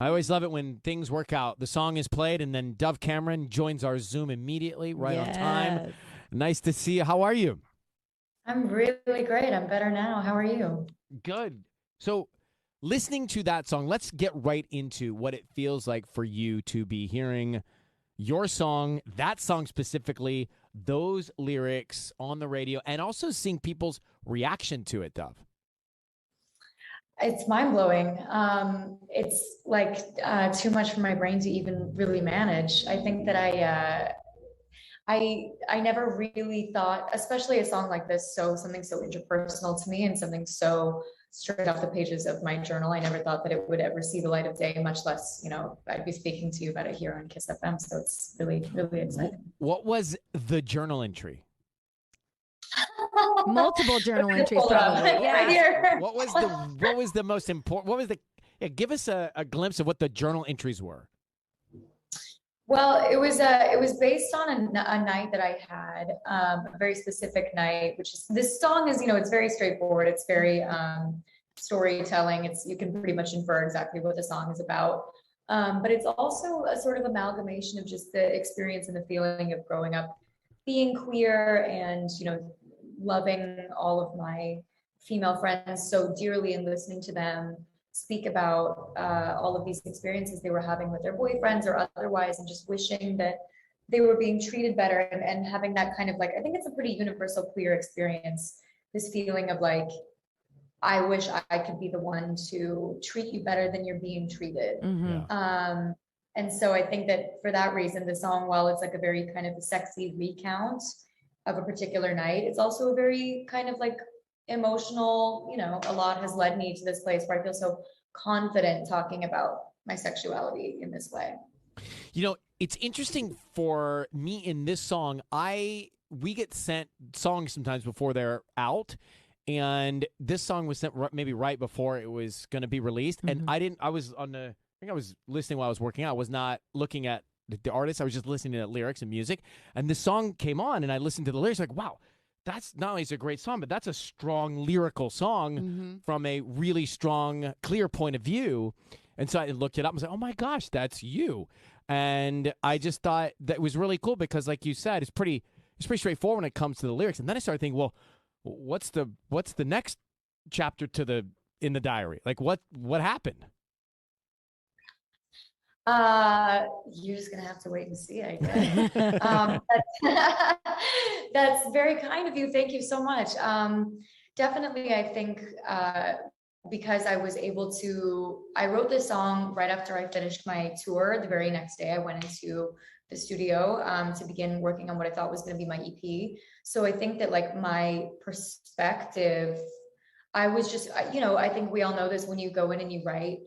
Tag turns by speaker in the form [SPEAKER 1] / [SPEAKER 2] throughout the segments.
[SPEAKER 1] I always love it when things work out. The song is played, and then Dove Cameron joins our Zoom immediately, right on time. Nice to see you. How are you?
[SPEAKER 2] I'm really great. I'm better now. How are you?
[SPEAKER 1] Good. So, listening to that song, let's get right into what it feels like for you to be hearing your song, that song specifically, those lyrics on the radio, and also seeing people's reaction to it, Dove.
[SPEAKER 2] It's mind blowing. It's like too much for my brain to even really manage. I think that I never really thought, especially a song like this, so something so interpersonal to me and something so straight off the pages of my journal. I never thought that it would ever see the light of day, much less, I'd be speaking to you about it here on Kiss FM. So it's really, really exciting.
[SPEAKER 1] What was the journal entry?
[SPEAKER 3] Multiple journal entries, probably. Yeah.
[SPEAKER 2] Right here.
[SPEAKER 1] What was the most important? What was the? Yeah, give us a glimpse of what the journal entries were.
[SPEAKER 2] Well, it was based on a night that I had, a very specific night, which is, this song is, it's very straightforward. It's very storytelling. You can pretty much infer exactly what the song is about. But it's also a sort of amalgamation of just the experience and the feeling of growing up being queer and, loving all of my female friends so dearly and listening to them speak about all of these experiences they were having with their boyfriends or otherwise, and just wishing that they were being treated better, and having that kind of like, I think it's a pretty universal queer experience, this feeling of like, I wish I could be the one to treat you better than you're being treated.
[SPEAKER 3] Mm-hmm.
[SPEAKER 2] And so I think that for that reason, the song, while it's like a very kind of sexy recount of a particular night, it's also a very kind of like emotional, a lot has led me to this place where I feel so confident talking about my sexuality in this way.
[SPEAKER 1] It's interesting for me in this song. We get sent songs sometimes before they're out, and this song was sent maybe right before it was going to be released.
[SPEAKER 3] Mm-hmm.
[SPEAKER 1] And I was listening while I was working out. I was not looking at the artist. I was just listening to the lyrics and music. And the song came on, and I listened to the lyrics like, wow, that's not only is a great song, but that's a strong lyrical song from a really strong, clear point of view. And so I looked it up and was like, oh my gosh, that's you. And I just thought that was really cool because, like you said, it's pretty straightforward when it comes to the lyrics. And then I started thinking, well, what's the next chapter in the diary? Like what happened?
[SPEAKER 2] You're just gonna have to wait and see, I guess. That's very kind of you. Thank you so much. Definitely, I think because I wrote this song right after I finished my tour. The very next day, I went into the studio to begin working on what I thought was going to be my EP. So I think that like my perspective, I was just, I think we all know this, when you go in and you write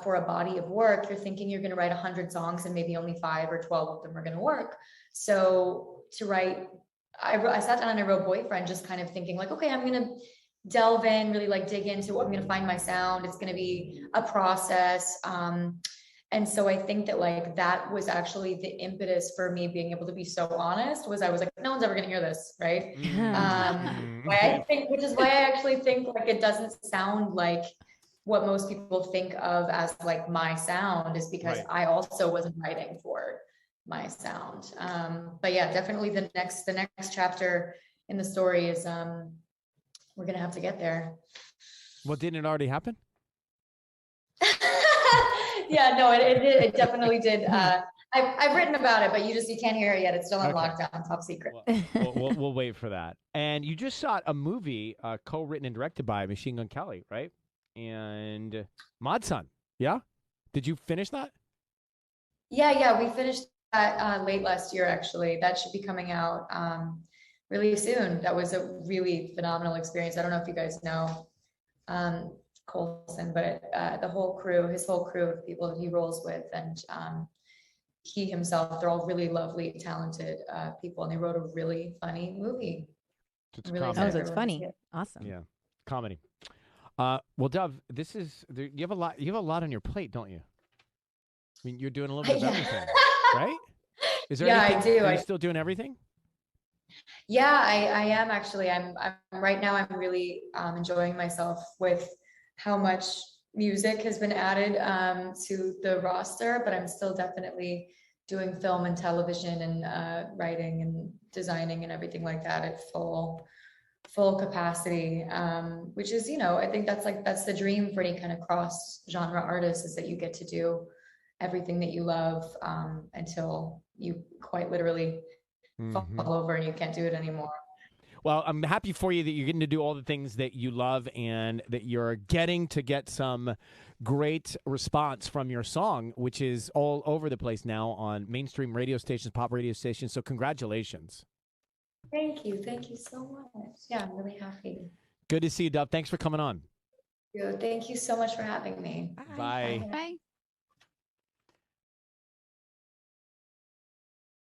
[SPEAKER 2] for a body of work, you're thinking you're going to write 100 songs and maybe only 5 or 12 of them are going to work. So to write, I sat down and I wrote Boyfriend, just kind of thinking like, okay, I'm going to delve in, really like dig into, I'm going to find my sound. It's going to be a process. And so I think that like, that was actually the impetus for me being able to be so honest, was I was like, no one's ever going to hear this. Right. Which is why I actually think like, it doesn't sound like what most people think of as like my sound, is because I also wasn't writing for my sound. But yeah, definitely the next chapter in the story is we're gonna have to get there.
[SPEAKER 1] Well, didn't it already happen?
[SPEAKER 2] Yeah, no, it definitely did. I've written about it, but you can't hear it yet. It's still on lockdown, top secret.
[SPEAKER 1] We'll wait for that. And you just shot a movie co-written and directed by Machine Gun Kelly, right? And Modson, yeah? Did you finish that?
[SPEAKER 2] Yeah, we finished that late last year, actually. That should be coming out really soon. That was a really phenomenal experience. I don't know if you guys know Colson, but his whole crew of people that he rolls with, and he himself, they're all really lovely, talented people, and they wrote a really funny movie.
[SPEAKER 1] It's
[SPEAKER 2] really
[SPEAKER 3] it's funny. Awesome.
[SPEAKER 1] Yeah, comedy. Well, Dove, you have a lot on your plate, don't you? I mean, you're doing a little bit of everything, right? Is there anything?
[SPEAKER 2] I do.
[SPEAKER 1] Are you still doing everything?
[SPEAKER 2] Yeah, I am actually. I'm right now. I'm really enjoying myself with how much music has been added to the roster, but I'm still definitely doing film and television and writing and designing and everything like that at full capacity, which is, I think that's the dream for any kind of cross genre artist, is that you get to do everything that you love until you quite literally fall over and you can't do it anymore.
[SPEAKER 1] Well, I'm happy for you that you're getting to do all the things that you love and that you're getting to get some great response from your song, which is all over the place now on mainstream radio stations, pop radio stations. So congratulations.
[SPEAKER 2] Thank you. Thank you so much. Yeah, I'm really happy.
[SPEAKER 1] Good to see you, Dove. Thanks for coming on.
[SPEAKER 2] Thank you so much for having me.
[SPEAKER 1] Bye.
[SPEAKER 3] Bye.